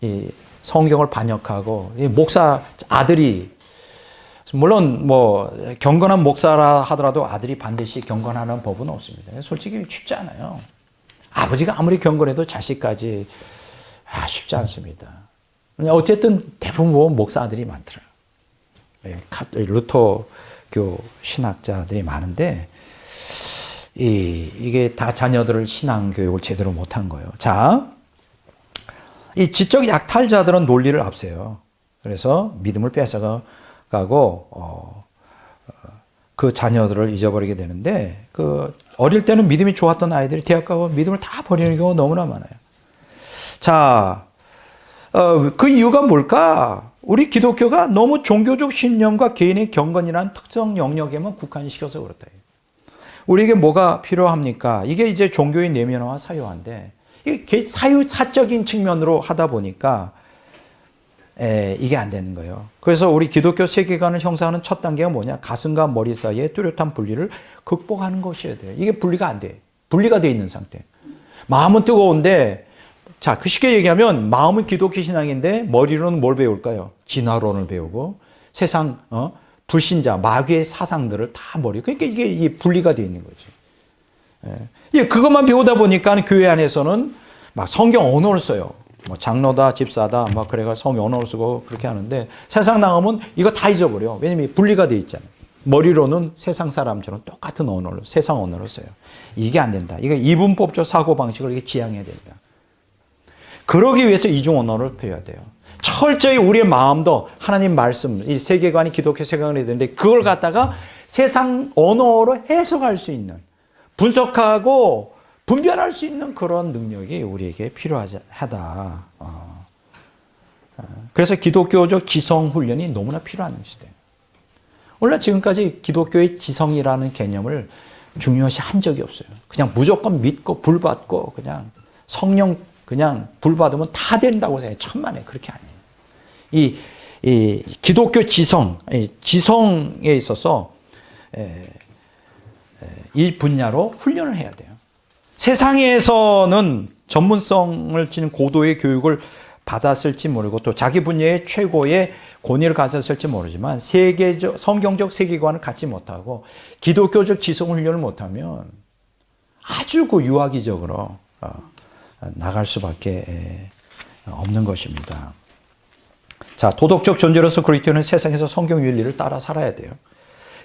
이 성경을 반역하고 이 목사 아들이, 물론 경건한 목사라 하더라도 아들이 반드시 경건하는 법은 없습니다. 솔직히 쉽지 않아요. 아버지가 아무리 경건해도 자식까지 쉽지 않습니다. 어쨌든 대부분 목사 아들이 많더라고요. 루터교 신학자들이 많은데 이게 다 자녀들을 신앙교육을 제대로 못한 거예요. 자, 이 지적 약탈자들은 논리를 앞세요. 그래서 믿음을 뺏어가고 그 자녀들을 잊어버리게 되는데, 어릴 때는 믿음이 좋았던 아이들이 대학 가고 믿음을 다 버리는 경우가 너무나 많아요. 자, 그 이유가 뭘까? 우리 기독교가 너무 종교적 신념과 개인의 경건이라는 특정 영역에만 국한시켜서 그렇다. 우리에게 뭐가 필요합니까? 이게 이제 종교의 내면화와 사유화인데, 이게 사유사적인 측면으로 하다 보니까 이게 안 되는 거예요. 그래서 우리 기독교 세계관을 형성하는 첫 단계가 뭐냐? 가슴과 머리 사이의 뚜렷한 분리를 극복하는 것이어야 돼요. 이게 분리가 안 돼. 분리가 돼 있는 상태. 마음은 뜨거운데, 자, 쉽게 얘기하면 마음은 기독교 신앙인데 머리로는 뭘 배울까요? 진화론을 배우고 세상 불신자, 마귀의 사상들을 다 버리고, 그러니까 이게 분리가 돼 있는 거지. 그것만 배우다 보니까 교회 안에서는 막 성경 언어를 써요. 장로다, 집사다, 그래가 성경 언어를 쓰고 그렇게 하는데, 세상 나가면 이거 다 잊어버려. 왜냐면 분리가 돼 있잖아요. 머리로는 세상 사람처럼 똑같은 언어를, 세상 언어를 써요. 이게 안 된다. 이거 이분법적 사고방식을 이게 지향해야 된다. 그러기 위해서 이중 언어를 배워야 돼요. 철저히 우리의 마음도 하나님 말씀, 이 세계관이 기독교 세계관이 되는데, 그걸 갖다가 세상 언어로 해석할 수 있는, 분석하고 분별할 수 있는 그런 능력이 우리에게 필요하다. 그래서 기독교적 지성 훈련이 너무나 필요한 시대예요. 원래 지금까지 기독교의 지성이라는 개념을 중요시 한 적이 없어요. 그냥 무조건 믿고 불 받고 그냥 성령 그냥 불 받으면 다 된다고 생각해요. 천만에 그렇게 아니에요. 이 기독교 지성에 있어서 이 분야로 훈련을 해야 돼요. 세상에서는 전문성을 지닌 고도의 교육을 받았을지 모르고 또 자기 분야의 최고의 권위를 가졌을지 모르지만 성경적 세계관을 갖지 못하고 기독교적 지성 훈련을 못하면 아주 그 유아기적으로 나갈 수밖에 없는 것입니다. 자, 도덕적 존재로서 그리스도인은 세상에서 성경 윤리를 따라 살아야 돼요.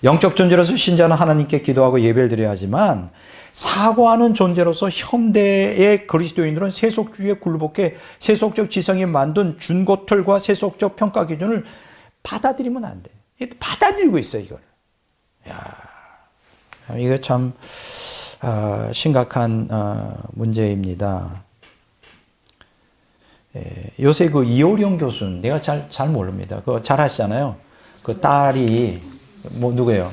영적 존재로서 신자는 하나님께 기도하고 예배를 드려야 하지만 사고하는 존재로서 현대의 그리스도인들은 세속주의에 굴복해 세속적 지성이 만든 준고틀과 세속적 평가 기준을 받아들이면 안 돼. 받아들이고 있어, 이걸. 이거 참 심각한 문제입니다. 요새 그 이호령 교수는 내가 잘 모릅니다. 그거 잘 하시잖아요. 그 딸이 누구예요?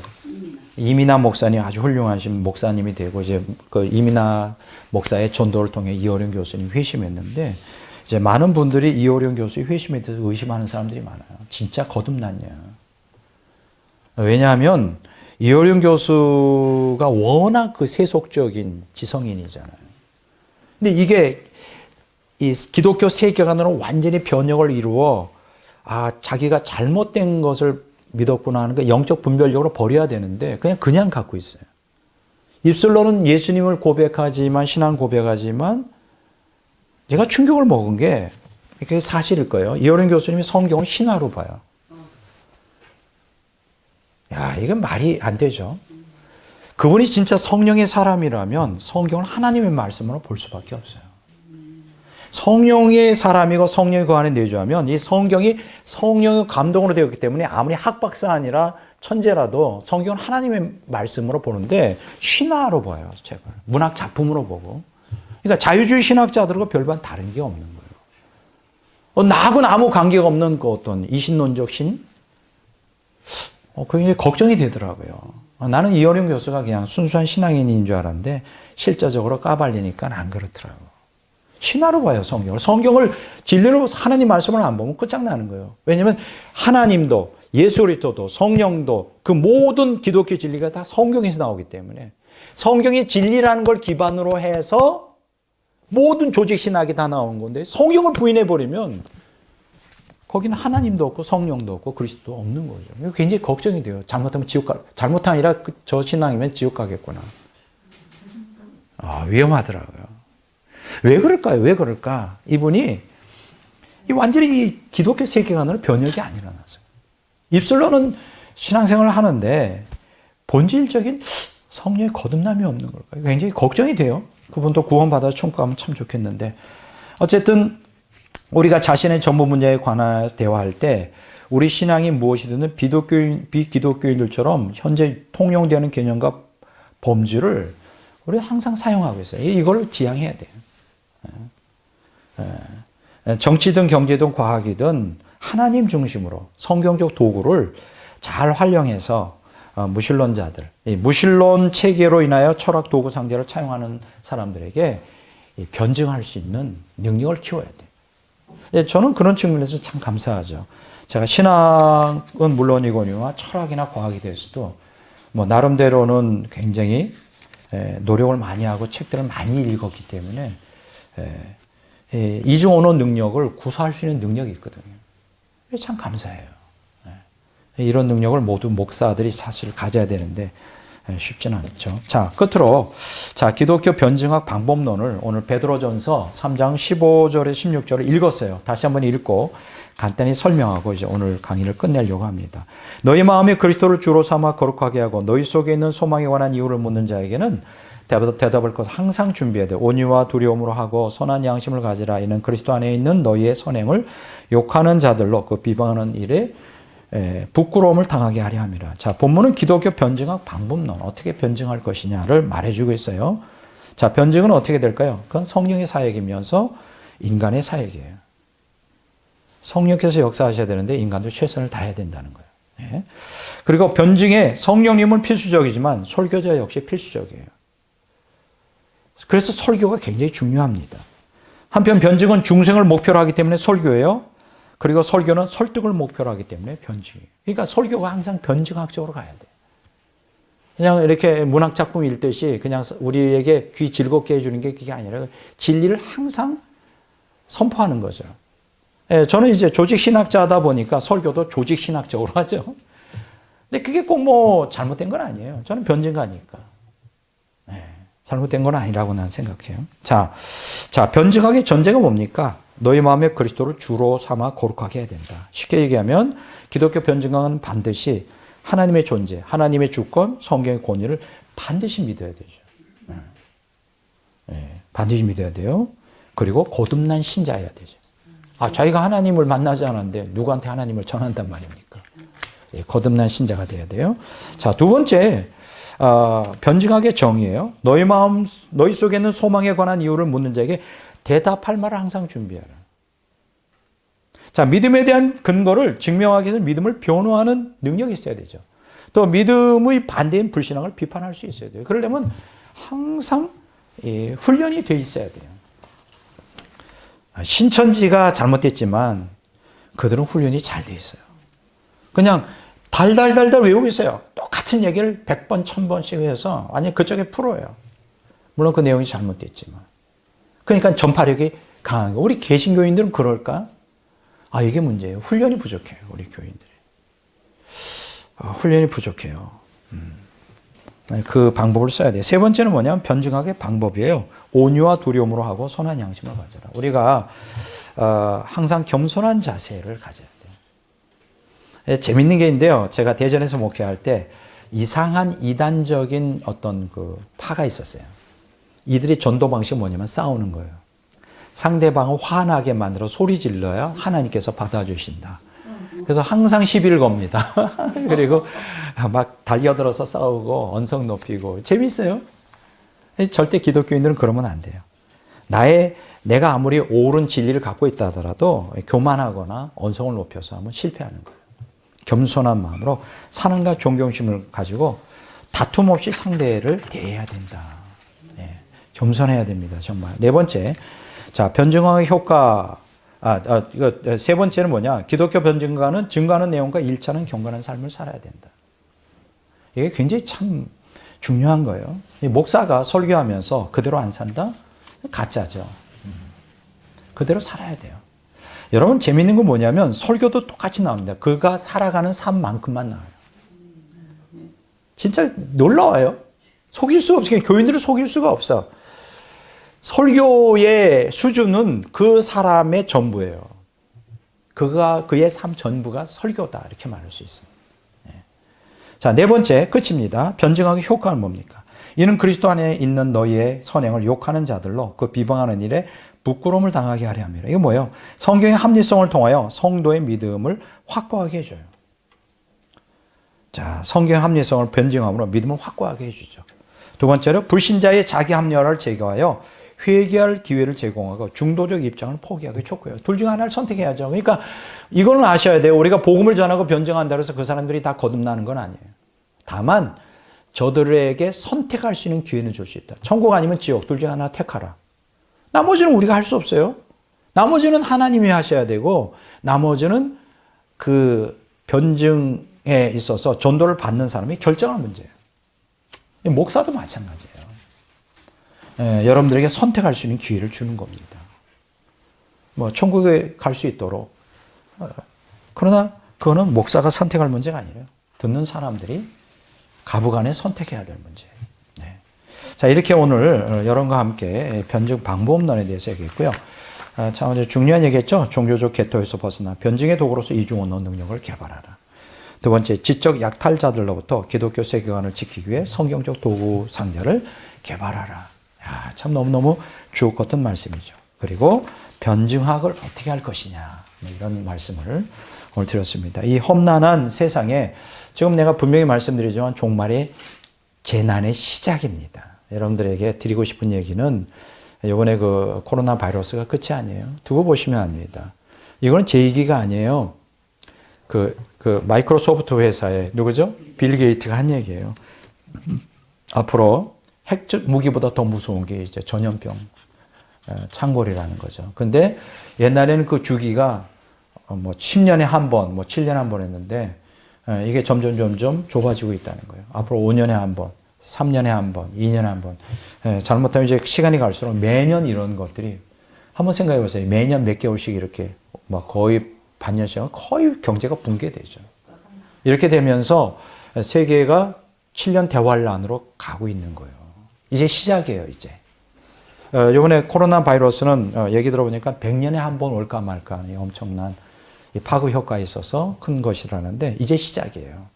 이민아 목사님, 아주 훌륭하신 목사님이 되고 이제 그 이민아 목사의 전도를 통해 이호령 교수님 회심했는데 이제 많은 분들이 이호령 교수의 회심에 대해서 의심하는 사람들이 많아요. 진짜 거듭났냐? 왜냐하면 이호령 교수가 워낙 그 세속적인 지성인이잖아요. 근데 이게 이 기독교 세계관으로 완전히 변혁을 이루어 자기가 잘못된 것을 믿었구나 하는 그 영적 분별력으로 버려야 되는데 그냥 갖고 있어요. 입술로는 예수님을 고백하지만 신앙 고백하지만 제가 충격을 먹은 게 그게 사실일 거예요. 이호령 교수님이 성경을 신화로 봐요. 이건 말이 안 되죠. 그분이 진짜 성령의 사람이라면 성경을 하나님의 말씀으로 볼 수밖에 없어요. 성령의 사람이고 성령이 그 안에 내주하면 이 성경이 성령의 감동으로 되었기 때문에 아무리 학박사 아니라 천재라도 성경은 하나님의 말씀으로 보는데 신화로 봐요. 제가 문학 작품으로 보고. 그러니까 자유주의 신학자들과 별반 다른 게 없는 거예요. 나하고는 아무 관계가 없는 그 어떤 이신론적 신? 그게 걱정이 되더라고요. 나는 이호령 교수가 그냥 순수한 신앙인인 줄 알았는데 실제적으로 까발리니까 안 그렇더라고요. 신화로 봐요, 성경을. 성경을 진리로 하나님 말씀을 안 보면 끝장나는 거예요. 왜냐하면 하나님도 예수 그리스도도 성령도 그 모든 기독교 진리가 다 성경에서 나오기 때문에 성경의 진리라는 걸 기반으로 해서 모든 조직 신학이 다 나온 건데 성경을 부인해버리면 거기는 하나님도 없고 성령도 없고 그리스도도 없는 거죠. 굉장히 걱정이 돼요. 잘못하면 잘못 아니라 저 신앙이면 지옥 가겠구나. 위험하더라고요. 왜 그럴까요? 왜 그럴까? 이분이 완전히 기독교 세계관으로 변혁이 안 일어났어요. 입술로는 신앙생활을 하는데 본질적인 성령의 거듭남이 없는 걸까요? 굉장히 걱정이 돼요. 그분도 구원받아 천국 가면 참 좋겠는데 어쨌든 우리가 자신의 전문 분야에 관해서 대화할 때 우리 신앙이 무엇이든 비기독교인들처럼 현재 통용되는 개념과 범주를 우리가 항상 사용하고 있어요. 이걸 지향해야 돼요. 정치든 경제든 과학이든 하나님 중심으로 성경적 도구를 잘 활용해서 무신론자들, 무신론 체계로 인하여 철학 도구 상대를 차용하는 사람들에게 변증할 수 있는 능력을 키워야 돼요. 저는 그런 측면에서 참 감사하죠. 제가 신학은 물론이거니와 철학이나 과학에 대해서도 나름대로는 굉장히 노력을 많이 하고 책들을 많이 읽었기 때문에 이중언어 능력을 구사할 수 있는 능력이 있거든요. 참 감사해요. 이런 능력을 모두 목사들이 사실 가져야 되는데 쉽지는 않죠. 자, 끝으로 기독교 변증학 방법론을 오늘 베드로전서 3장 15절에 16절을 읽었어요. 다시 한번 읽고 간단히 설명하고 이제 오늘 강의를 끝내려고 합니다. 너희 마음에 그리스도를 주로 삼아 거룩하게 하고 너희 속에 있는 소망에 관한 이유를 묻는 자에게는 대답할 것 항상 준비해야 돼. 온유와 두려움으로 하고 선한 양심을 가지라. 이는 그리스도 안에 있는 너희의 선행을 욕하는 자들로 그 비방하는 일에 부끄러움을 당하게 하려 함이라. 자, 본문은 기독교 변증학 방법론, 어떻게 변증할 것이냐를 말해주고 있어요. 자, 변증은 어떻게 될까요? 그건 성령의 사역이면서 인간의 사역이에요. 성령께서 역사하셔야 되는데 인간도 최선을 다해야 된다는 거예요. 예. 그리고 변증에 성령님은 필수적이지만 설교자 역시 필수적이에요. 그래서 설교가 굉장히 중요합니다. 한편 변증은 중생을 목표로 하기 때문에 설교예요. 그리고 설교는 설득을 목표로 하기 때문에 변증이에요. 그러니까 설교가 항상 변증학적으로 가야 돼. 그냥 이렇게 문학작품 읽듯이 그냥 우리에게 귀 즐겁게 해주는 게 그게 아니라 진리를 항상 선포하는 거죠. 예, 저는 이제 조직신학자다 보니까 설교도 조직신학적으로 하죠. 근데 그게 꼭 뭐 잘못된 건 아니에요. 저는 변증가니까. 예, 잘못된 건 아니라고 난 생각해요. 자, 변증학의 전제가 뭡니까? 너희 마음에 그리스도를 주로 삼아 거룩하게 해야 된다. 쉽게 얘기하면 기독교 변증학은 반드시 하나님의 존재, 하나님의 주권, 성경의 권위를 반드시 믿어야 되죠. 반드시 믿어야 돼요. 그리고 거듭난 신자여야 되죠. 자기가 하나님을 만나지 않았는데 누구한테 하나님을 전한단 말입니까? 거듭난 신자가 돼야 돼요. 자, 두 번째, 변증학의 정의예요. 너희 속에 있는 소망에 관한 이유를 묻는 자에게 대답할 말을 항상 준비하라. 자, 믿음에 대한 근거를 증명하기 위해서 믿음을 변호하는 능력이 있어야 되죠. 또 믿음의 반대인 불신앙을 비판할 수 있어야 돼요. 그러려면 항상 훈련이 돼 있어야 돼요. 신천지가 잘못됐지만 그들은 훈련이 잘 돼 있어요. 그냥 달달달달 외우고 있어요. 똑같은 얘기를 100번, 1000번씩 해서 완전히 그쪽에 프로예요. 물론 그 내용이 잘못됐지만. 그러니까 전파력이 강한 거. 우리 개신교인들은 그럴까? 이게 문제예요. 훈련이 부족해요. 우리 교인들이. 훈련이 부족해요. 그 방법을 써야 돼요. 세 번째는 뭐냐면 변증학의 방법이에요. 온유와 두려움으로 하고 선한 양심을 가져라. 우리가 항상 겸손한 자세를 가져야 돼요. 재밌는 게 있는데요. 제가 대전에서 목회할 때 이상한 이단적인 어떤 그 파가 있었어요. 이들의 전도 방식이 뭐냐면 싸우는 거예요. 상대방을 화나게 만들어 소리 질러야 하나님께서 받아주신다. 그래서 항상 시비를 겁니다. 그리고 막 달려들어서 싸우고 언성 높이고 재밌어요. 절대 기독교인들은 그러면 안 돼요. 내가 아무리 옳은 진리를 갖고 있다 하더라도 교만하거나 언성을 높여서 하면 실패하는 거예요. 겸손한 마음으로 사랑과 존경심을 가지고 다툼 없이 상대를 대해야 된다. 겸손해야 됩니다. 정말. 네 번째, 자, 변증학의 효과. 이거 세 번째는 뭐냐? 기독교 변증가는 증거하는 내용과 일치하는 경건한 삶을 살아야 된다. 이게 굉장히 참 중요한 거예요. 목사가 설교하면서 그대로 안 산다? 가짜죠. 그대로 살아야 돼요. 여러분, 재밌는 건 뭐냐면 설교도 똑같이 나옵니다. 그가 살아가는 삶만큼만 나와요. 진짜 놀라워요. 속일 수가 없어요. 교인들을 속일 수가 없어. 설교의 수준은 그 사람의 전부예요. 그의 삶 전부가 설교다. 이렇게 말할 수 있습니다. 자, 네 번째, 끝입니다. 변증학의 효과는 뭡니까? 이는 그리스도 안에 있는 너희의 선행을 욕하는 자들로 그 비방하는 일에 부끄러움을 당하게 하려 함이라. 이거 뭐예요? 성경의 합리성을 통하여 성도의 믿음을 확고하게 해줘요. 자, 성경의 합리성을 변증함으로 믿음을 확고하게 해주죠. 두 번째로 불신자의 자기 합리화를 제거하여 회개할 기회를 제공하고 중도적 입장을 포기하기 촉구해요. 둘 중 하나를 선택해야죠. 그러니까 이거는 아셔야 돼요. 우리가 복음을 전하고 변증한다고 해서 그 사람들이 다 거듭나는 건 아니에요. 다만 저들에게 선택할 수 있는 기회는 줄 수 있다. 천국 아니면 지옥, 둘 중 하나 택하라. 나머지는 우리가 할 수 없어요. 나머지는 하나님이 하셔야 되고 나머지는 그 변증에 있어서 전도를 받는 사람이 결정할 문제예요. 목사도 마찬가지예요. 여러분들에게 선택할 수 있는 기회를 주는 겁니다. 천국에 갈 수 있도록. 그러나 그거는 목사가 선택할 문제가 아니에요. 듣는 사람들이 가부간에 선택해야 될 문제예요. 네. 자, 이렇게 오늘 여러분과 함께 변증 방법론에 대해서 얘기했고요. 참 아주 중요한 얘기했죠. 종교적 궤토에서 벗어나 변증의 도구로서 이중언어 능력을 개발하라. 두 번째, 지적 약탈자들로부터 기독교 세계관을 지키기 위해 성경적 도구 상자를 개발하라. 참 너무너무 주옥 같은 말씀이죠. 그리고 변증학을 어떻게 할 것이냐, 이런 말씀을 오늘 드렸습니다. 이 험난한 세상에 지금 내가 분명히 말씀드리지만 종말의 재난의 시작입니다. 여러분들에게 드리고 싶은 얘기는 이번에 그 코로나 바이러스가 끝이 아니에요. 두고 보시면 압니다. 이거는 제 얘기가 아니에요. 그 마이크로소프트 회사의 누구죠? 빌 게이츠가 한 얘기예요. 앞으로 핵 무기보다 더 무서운 게 이제 전염병, 창궐이라는 거죠. 근데 옛날에는 그 주기가 뭐 10년에 한 번, 뭐 7년에 한 번 했는데 이게 점점 좁아지고 있다는 거예요. 앞으로 5년에 한 번, 3년에 한 번, 2년에 한 번. 잘못하면 이제 시간이 갈수록 매년 이런 것들이 한번 생각해 보세요. 매년 몇 개월씩 이렇게 뭐 거의 반년씩 거의 경제가 붕괴되죠. 이렇게 되면서 세계가 7년 대환란으로 가고 있는 거예요. 이제 시작이에요, 이제. 이번에 코로나 바이러스는 얘기 들어보니까 100년에 한 번 올까 말까 엄청난 파급 효과가 있어서 큰 것이라는데 이제 시작이에요.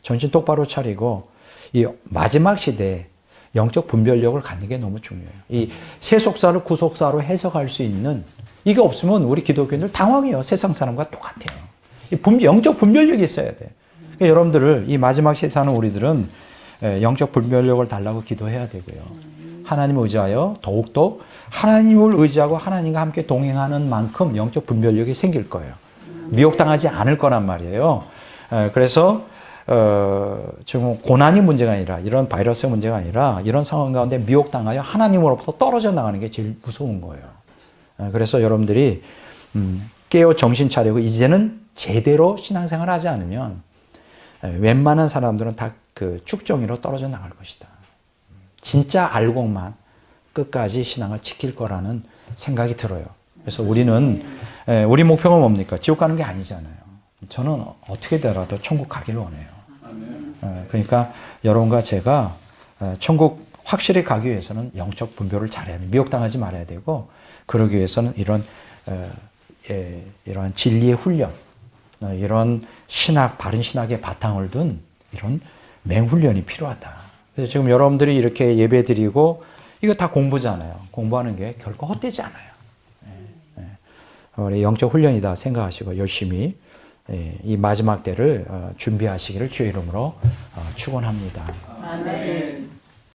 정신 똑바로 차리고 이 마지막 시대에 영적 분별력을 갖는 게 너무 중요해요. 이 세속사를 구속사로 해석할 수 있는 이게 없으면 우리 기독교인들 당황해요. 세상 사람과 똑같아요. 영적 분별력이 있어야 돼. 그러니까 여러분들을 이 마지막 시대 사는 우리들은 영적 분별력을 달라고 기도해야 되고요. 하나님을 의지하여 더욱더 하나님을 의지하고 하나님과 함께 동행하는 만큼 영적 분별력이 생길 거예요. 미혹당하지 않을 거란 말이에요. 그래서 지금 고난이 문제가 아니라 이런 바이러스의 문제가 아니라 이런 상황 가운데 미혹당하여 하나님으로부터 떨어져 나가는 게 제일 무서운 거예요. 그래서 여러분들이 깨어 정신 차리고 이제는 제대로 신앙생활 하지 않으면 웬만한 사람들은 다 그 쭉정이로 떨어져 나갈 것이다. 진짜 알고만 끝까지 신앙을 지킬 거라는 생각이 들어요. 그래서 우리는 우리 목표가 뭡니까? 지옥 가는 게 아니잖아요. 저는 어떻게 되더라도 천국 가길 원해요. 그러니까 여러분과 제가 천국 확실히 가기 위해서는 영적 분별을 잘해야 돼요. 미혹당하지 말아야 되고 그러기 위해서는 이러한 진리의 훈련, 이런 신학, 바른 신학의 바탕을 둔 이런 맹훈련이 필요하다. 그래서 지금 여러분들이 이렇게 예배 드리고 이거 다 공부잖아요. 공부하는 게 결코 헛되지 않아요. 우리 영적 훈련이다 생각하시고 열심히 이 마지막 때를 준비하시기를 주의 이름으로 축원합니다. 아멘.